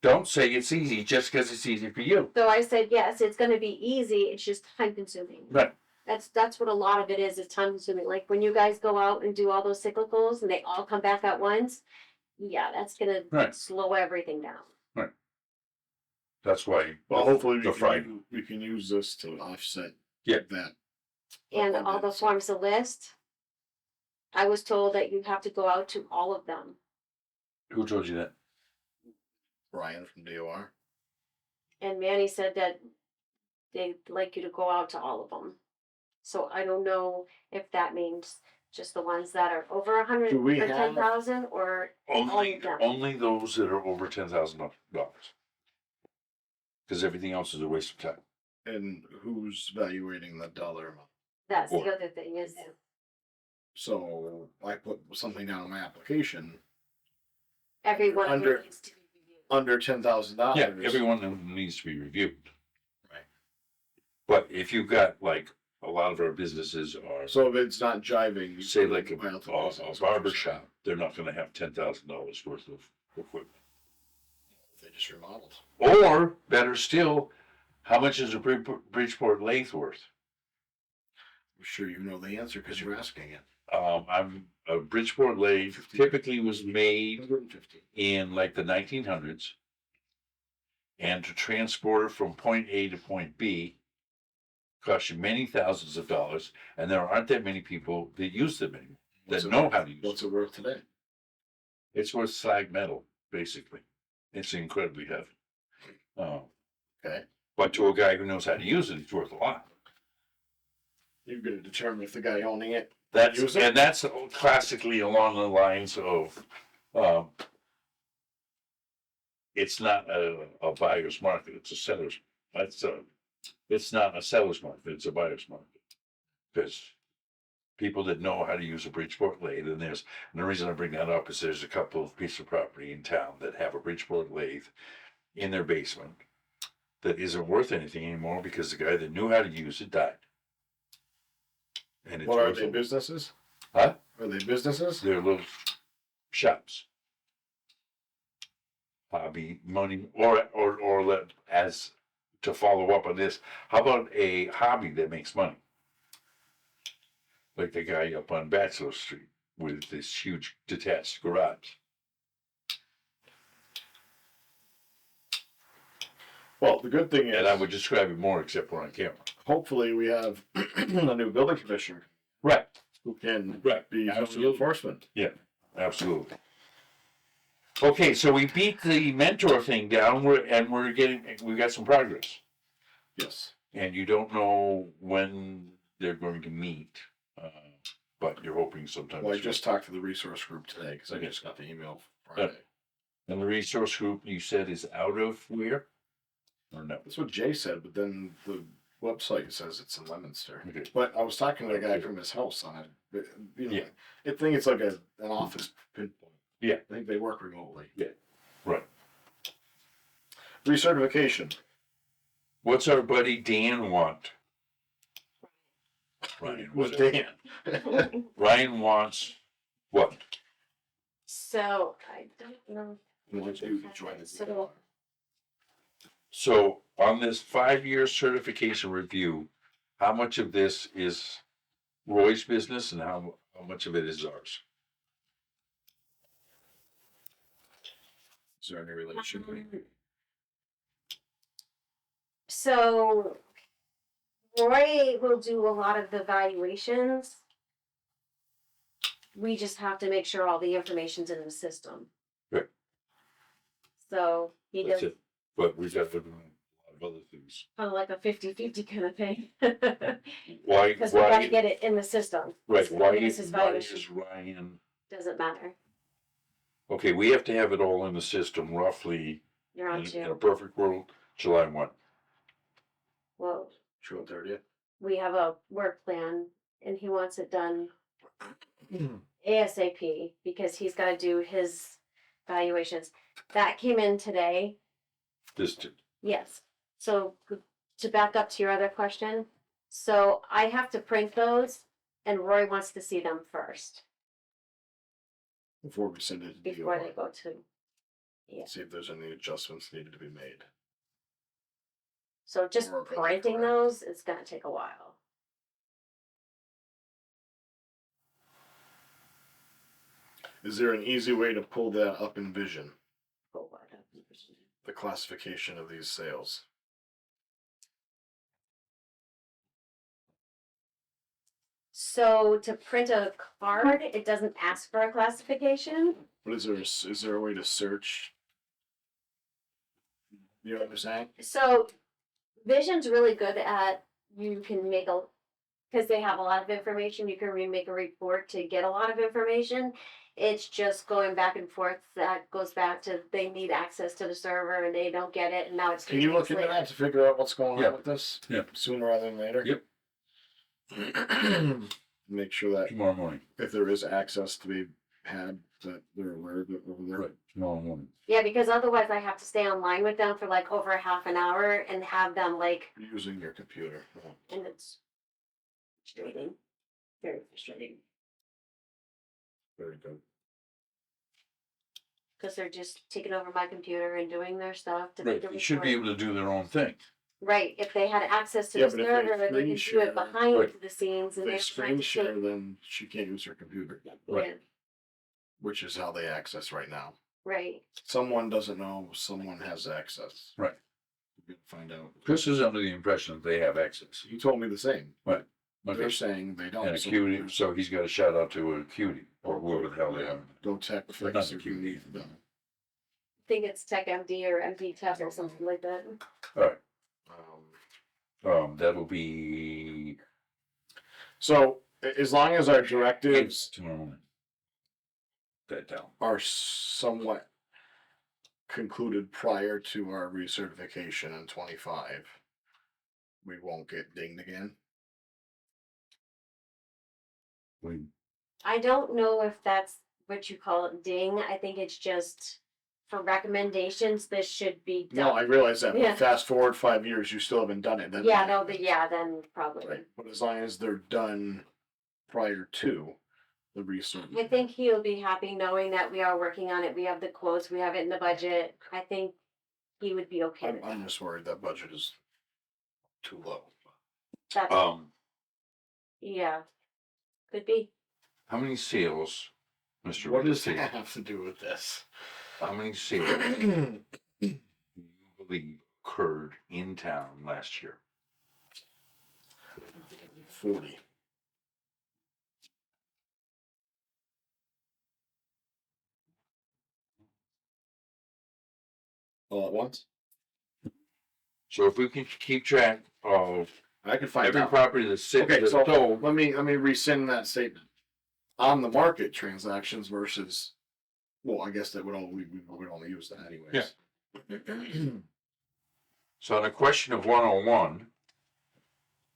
Don't say it's easy just because it's easy for you. So I said, yes, it's going to be easy. It's just time consuming. Right. That's what a lot of it is time consuming. Like when you guys go out and do all those cyclicals and they all come back at once, yeah, that's gonna Right. slow everything down. That's why. Well, hopefully the Friday. we can use this to offset. Yeah. That. And Okay, all the so- forms of list, I was told that you have to go out to all of them. Who told you that? Brian from DOR. And Manny said that they'd like you to go out to all of them. So I don't know if that means just the ones that are over 100 Do we or have- 10,000 or Only, of them. only those that are over $10,000. Because everything else is a waste of time. And who's evaluating the dollar amount? That's Or- the other thing is So I put something down on my application everyone Under- needs to be reviewed. under $10,000. Yeah, everyone needs to be reviewed. Right. But if you've got, like, a lot of our businesses are, So if it's not jiving, you say, can like file to a business. barber shop, they're not gonna have $10,000 worth of equipment. They just remodeled. Or, better still, how much is a Bridgeport lathe worth? I'm sure you know the answer because you're asking it. A Bridgeport lathe typically was made 150. in like the 1900s. And to transport it from point A to point B costs you many thousands of dollars, and there aren't that many people that use them anymore, What's that it know worth? how to use What's them. it worth today? It's worth slag metal, basically. It's incredibly heavy. Okay. But to a guy who knows how to use it, it's worth a lot. You're going to determine if the guy owning it. That's Use it? and that's classically along the lines of, it's not a buyer's market; it's a seller's. It's not a seller's market; it's a buyer's market. Because people that know how to use a Bridgeport lathe, and the reason I bring that up is there's a couple of pieces of property in town that have a Bridgeport lathe in their basement that isn't worth anything anymore because the guy that knew how to use it died. And it's What are worth they, a- businesses? Huh? Are they businesses? They're little shops. Hobby money, or let, as to follow up on this, how about a hobby that makes money? Like the guy up on Bachelor Street with this huge detached garage. Well, the good thing is, And I would describe it more except we're on camera. hopefully we have a new building commissioner Right, who can right, be zoning absolutely. enforcement. Absolutely. Okay, so we beat the mentor thing down, we got some progress. Yes. And you don't know when they're going to meet, but you're hoping sometime. Well, I this just talked to the resource group today because I Okay. just got the email Friday. And the resource group you said is out of where? Or no? That's what Jay said, but then the website says it's in Leominster. Okay. But I was talking to the guy Okay. from his house on it. But, you know, Yeah. I think it's like an office pinpoint. Yeah. I think they work remotely. Right. Recertification. What's our buddy Dan want? Ryan, Was whatever. Dan. Ryan wants what? So I don't know. So So on this 5-year certification review, how much of this is Roy's business and how much of it is ours? Is there any relation? So Roy will do a lot of the valuations. We just have to make sure all the information's in the system. Right. So he That's does it. But we've got to do a lot of other things. kind of like a 50-50 kind of thing. Why? Because we gotta Why? get it in the system. Right. Why This is is why valuation. is Ryan? Doesn't matter. Okay, we have to have it all in the system roughly You're on in a to, perfect world, July 1. well, June 30th. we have a work plan and he wants it done ASAP because he's gotta do his valuations. That came in today. This too. Yes. So to back up to your other question, so I have to print those and Roy wants to see them first Before we send it to before DOR. they go to. Yeah. See if there's any adjustments needed to be made. So just Or probably printing correct. those is gonna take a while. Is there an easy way to pull that up in Vision? Oh, what? The classification of these sales. So to print a card, it doesn't ask for a classification. What is there a way to search? You know what I'm saying? So Vision's really good at, you can make a, because they have a lot of information, you can make a report to get a lot of information. It's just going back and forth. That goes back to they need access to the server and they don't get it, and now it's. Can you look 3 into days later. that to figure out what's going Yeah. on with this? Yeah. Sooner rather than later? Yep. Make sure that Tomorrow morning. if there is access to be had, that they're aware of it over there. Right. Tomorrow morning. Yeah, because otherwise I have to stay online with them for like over half an hour and have them like, Using your computer. and it's frustrating, very frustrating, Very good. because they're just taking over my computer and doing their stuff to Right. make a They should be report. able to do their own thing. Right, if they had access to Yeah, the but if they server, they screen could do share, it behind right. the scenes If and they they don't screen have to share, take. then she can't use her computer, Right. Yeah, which is how they access right now. right. Someone doesn't know, someone has access. Right. We're gonna find out. Chris is under the impression that they have access. You told me the same. Okay. They're saying they don't. And so Acuity, so he's got a shout out to Acuity or whoever the hell they yeah, are. go tech They're not fix if you Acuity. need them. I think it's Tech MD or MD Tech or something like that. All right. Um, That'll be so as long as our directives tomorrow morning. That down. are somewhat concluded prior to our recertification in 25, we won't get dinged again. We, I don't know if that's what you call it ding. I think it's just for recommendations, this should be No, I done. realize that. Yeah. But fast forward 5 years, you still haven't done it. Then Yeah, no, then probably. Right. But as long as they're done prior to the research. I think he'll be happy knowing that we are working on it. We have the quotes, we have it in the budget. I think he would be okay with I'm that. just worried that budget is too low. That's, yeah, could be. how many sales, Mr. What does Reed, that have to do with this? how many sales do you believe occurred in town last year? 40. All at once? So if we can keep track of I can find every out. property that's sitting, Okay, that's so sold, let me rescind that statement. On the market transactions versus Well, I guess that would all, we would only use that anyways. Yeah. So on the question of 101,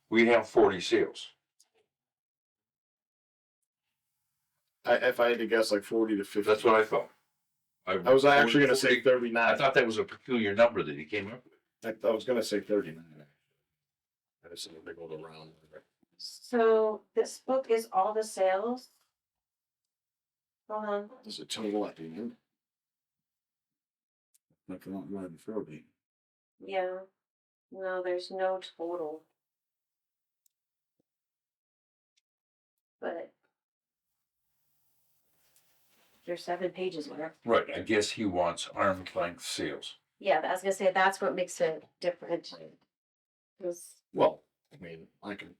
we have 40 sales. If I had to guess, like 40 to 50. That's what I thought. I was actually gonna say 40. 39. I thought that was a peculiar number that he came up with. I was gonna say 39. I just said a big old round. So this book is all the sales. Hold on. There's a total at the end. Like not more than 40. Yeah. No, there's no total. But there's 7 pages worth. Right, I guess he wants arm's length sales. Yeah, I was gonna say that's what makes it different. 'Cause Well, I mean, I can.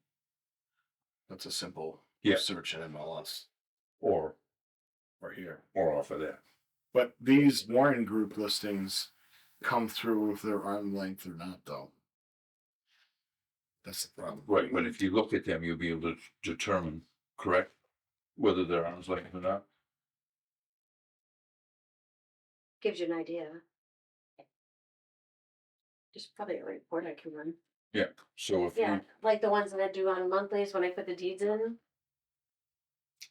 That's a simple Yeah. search in MLS Or here. off of that. But these Warren Group listings come through if they're arm length or not, though. That's the problem. Right, but if you look at them, you'll be able to determine, correct, whether they're arm's length or not. gives you an idea. Just probably a report I can run. So if Yeah, you, like the ones that I do on monthlies when I put the deeds in,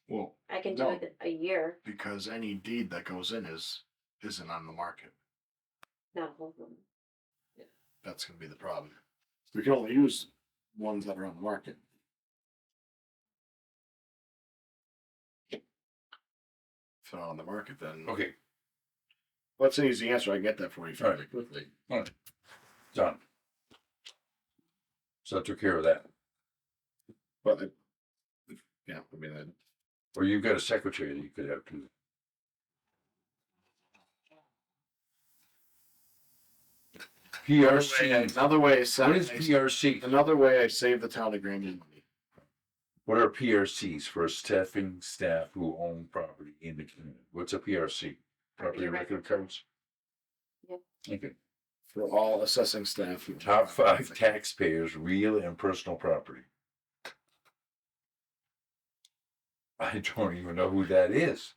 Well, I can do No. it a year, because any deed that goes in isn't on the market. not a whole one. That's gonna be the problem. We can only use ones that are on the market. If they're not on the market, then okay, that's an easy answer. I can get that for you fairly Right. quickly. done. So that took care of that. But yeah, I mean, Or you've got a secretary that you could have to. PRC. another way What is PRC? Another way I save the town of Granby money. What are PRCs for staffing staff who own property in the community? What's a PRC? Property record cards? Yep. Okay. For all assessing staff. Top 5 taxpayers, real and personal property. I don't even know who that is.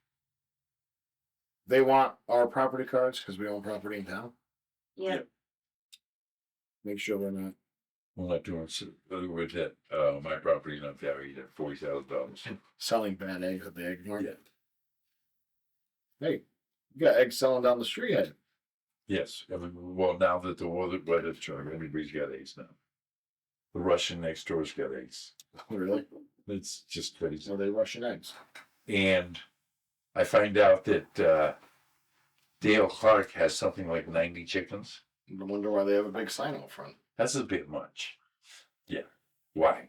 They want our property cards because we own property in town. Yeah, Make sure we're not. We're not doing with that. My property's not valued at $40,000. Selling bad eggs at the egg market. Yeah. Hey, you got eggs selling down the street. Yes. Well, now that the weather's turning, everybody's got eggs now. The Russian next door's got eggs. Really? It's just crazy. So they Russian eggs. And I find out that Dale Clark has something like 90 chickens. I wonder why they have a big sign out front. That's a bit much. Yeah. Why?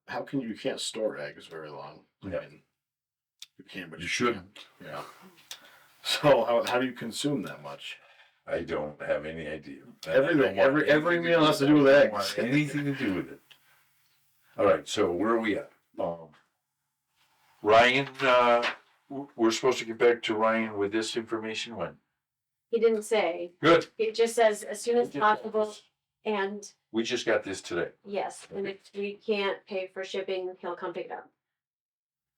How can you can't store eggs very long? Yeah. I mean, you can, but You shouldn't. can. Yeah. So how do you consume that much? I don't have any idea. Everything, I don't want every anything meal to has to do do with I don't eggs. want anything to do with it. All right, so where are we at? Ryan, we're supposed to get back to Ryan with this information when? he didn't say. Good. It just says as soon as possible, and We just got this today. yes, and if we can't pay for shipping, he'll come pick it up.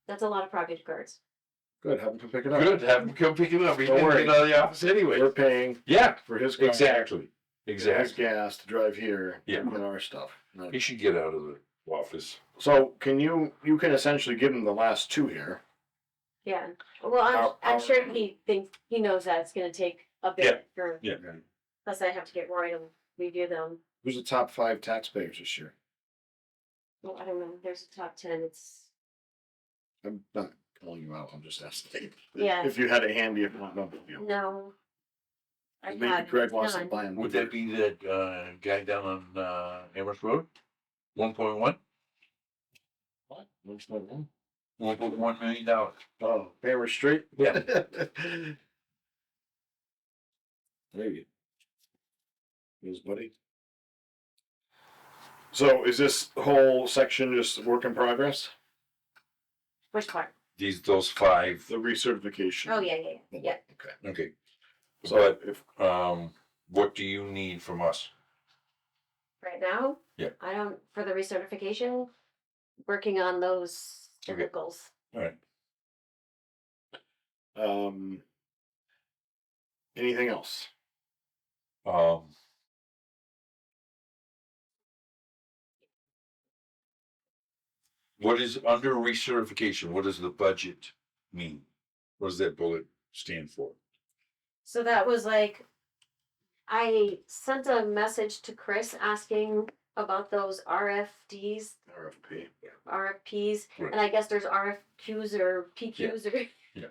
That's a lot of property cards. Good, have them come pick it up. Good, have him come pick it up. He Don't can worry. get out of the office anyway. We're paying Yeah, for his car, exactly. his Exactly. gas to drive here. Yeah. And get our stuff. He should get out of the office. So can you can essentially give him the last 2 here. Yeah, well, I'm Our- sure he thinks, he knows that it's gonna take a bit for, Yeah. plus I have to get Roy to review them. Who's the top 5 taxpayers this year? Well, I don't know, there's a top 10, it's, I'm not calling you out. I'm just asking. Yeah. If you had it handy, if not, no big deal. no. I Maybe had Greg wants to none. buy him. Would that be that guy down on Amherst Road? 1.1? What? What's that one? $1.1 million. Oh, Hammer Street? Yeah. There you go. Here's buddy. So is this whole section just work in progress? Which part? Those 5. The recertification. Oh, yeah. Okay. Okay. So But if what do you need from us? Right now? Yeah. I don't, for the recertification, working on those Okay. typicals. All right. Anything else? What is under recertification? What does the budget mean? What does that bullet stand for? So that was like, I sent a message to Chris asking about those RFDs, RFP. RFPs, Right. and I guess there's RFQs or PQs or. Yeah.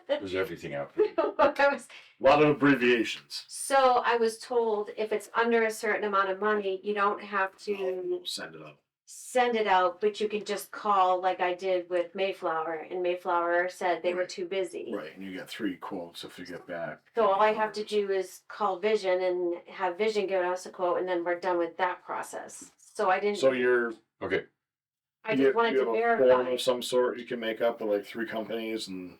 There's everything out there. A lot of abbreviations. So I was told if it's under a certain amount of money, you don't have to Send it up. send it out, but you can just call like I did with Mayflower, and Mayflower said they were too busy. Right, and you get 3 quotes if you get back. So all I have to do is call Vision and have Vision give us a quote, and then we're done with that process. So I didn't. So you're Okay. I just wanted you to have a verify. form of some sort you can make up with like 3 companies and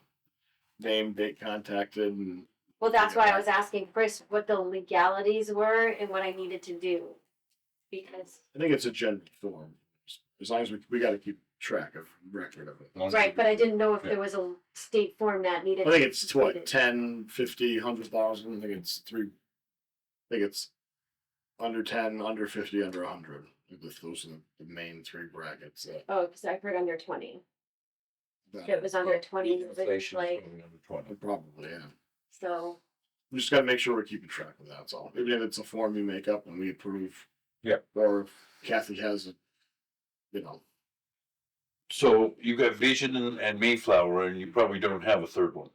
name, date contacted, and Well, that's why I was asking Chris what the legalities were and what I needed to do, because I think it's a general form. As long as we got to keep track of record of it. right, but I didn't know if there was a state form that needed. I think it's to be what, completed. 10, 50, 100,000. I think it's 3. I think it's under 10, under 50, under 100. Those are the main 3 brackets. Oh, because I've heard under 20. If it was under 20, it was Inflation is like, probably under 20. Probably, yeah. so. We just got to make sure we're keeping track of that. That's all. Even if it's a form you make up and we approve. Yeah. Or if Kathy has it, you know. So you got Vision and Mayflower, and you probably don't have a third one.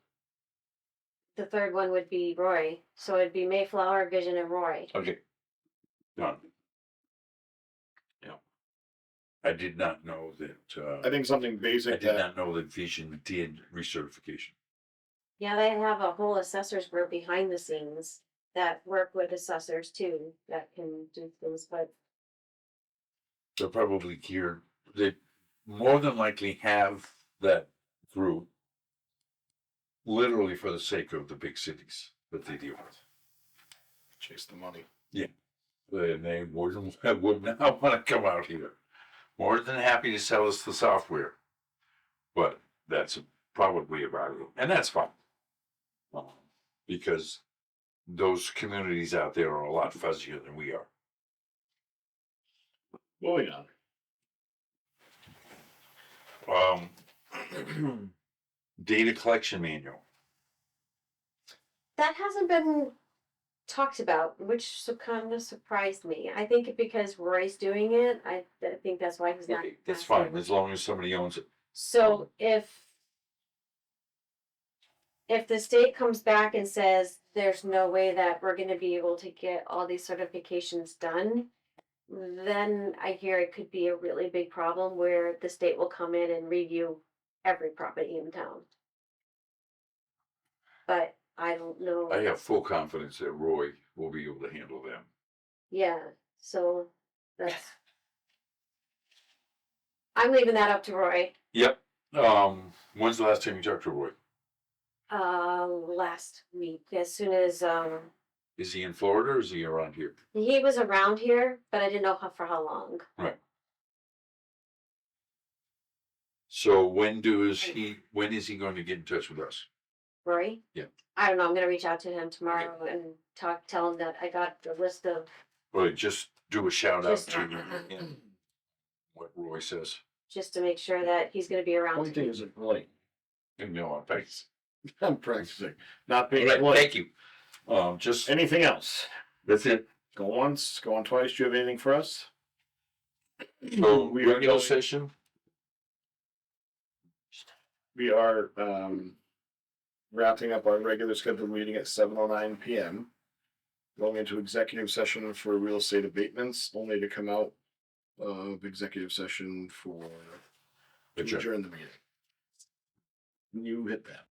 The third one would be Roy. So it'd be Mayflower, Vision, and Roy. Okay. Done. Yeah. I did not know that. I think something I basic did that not know that Vision did recertification. Yeah, they have a whole assessors group behind the scenes that work with assessors too, that can do things, but They're probably geared. They more than likely have that group literally for the sake of the big cities that they deal with. chase the money. They would not want to come out here. More than happy to sell us the software, but that's probably about it, and that's fine. Because those communities out there are a lot fuzzier than we are. Moving on. Data collection manual. that hasn't been talked about, which kind of surprised me. I think because Roy's doing it, I think that's why he's not. Okay, that's fine, as long as somebody owns it. So if the state comes back and says there's no way that we're gonna be able to get all these certifications done, then I hear it could be a really big problem where the state will come in and review every property in town. But I don't know. I have full confidence that Roy will be able to handle them. Yeah, so that's. I'm leaving that up to Roy. Yep. When's the last time you talked to Roy? Last week, as soon as Is he in Florida or is he around here? he was around here, but I didn't know for how long. Right. So when is he going to get in touch with us? Roy? Yeah. I don't know. I'm gonna reach out to him tomorrow and tell him that I got the list of Or just do a shout out Just- to what Roy says. just to make sure that he's gonna be around. Only thing is polite. And no, thanks. I'm practicing. Not All being right, polite. thank you. Just Anything else? that's it. Go once, going twice. Do you have anything for us? So We are regular going- session. We are wrapping up our regular scheduled meeting at 7:09 p.m. Going into executive session for real estate abatements, only to come out of executive session for to Adjourn. adjourn the meeting. You hit that.